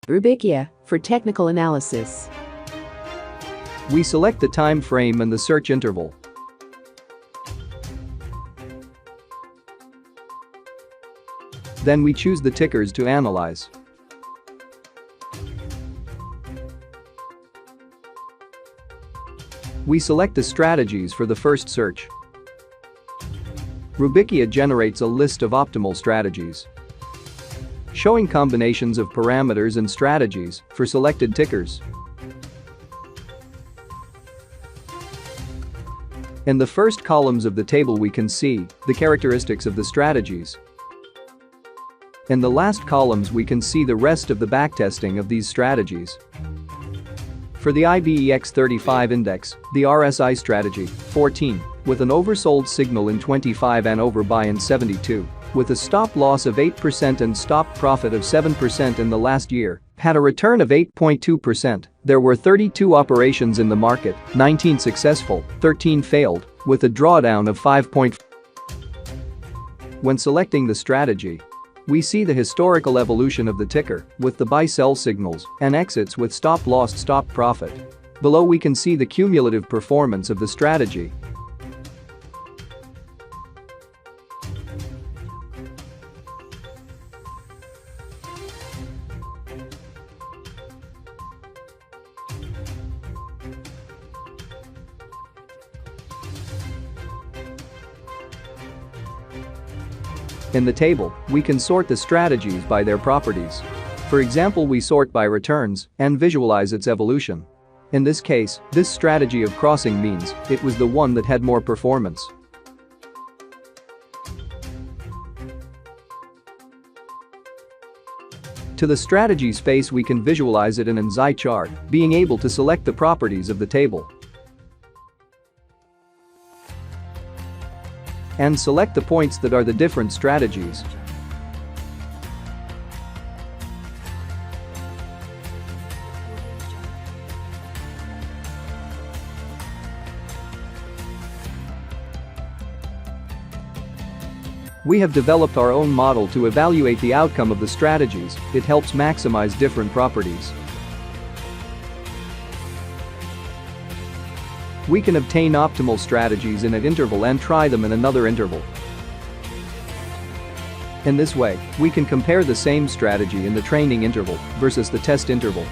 Rubikia, for technical analysis. We select the time frame and the search interval. Then we choose the tickers to analyze. We select the strategies for the first search. Rubikia generates a list of optimal strategies, showing combinations of parameters and strategies for selected tickers. In the first columns of the table we can see the characteristics of the strategies. In the last columns we can see the rest of the backtesting of these strategies. For the IBEX35 index, the RSI strategy, 14, with an oversold signal in 25 and overbuy in 72, with a stop loss of 8% and stop profit of 7% in the last year, had a return of 8.2%. There were 32 operations in the market, 19 successful, 13 failed, with a drawdown of 5. When selecting the strategy, we see the historical evolution of the ticker with the buy-sell signals and exits with stop-loss stop-profit. Below we can see the cumulative performance of the strategy. In the table, we can sort the strategies by their properties. For example, we sort by returns and visualize its evolution. In this case, this strategy of crossing means it was the one that had more performance. To the strategy's face we can visualize it in an XY chart, being able to select the properties of the table and select the points that are the different strategies. We have developed our own model to evaluate the outcome of the strategies. It helps maximize different properties. We can obtain optimal strategies in an interval and try them in another interval. In this way, we can compare the same strategy in the training interval versus the test interval.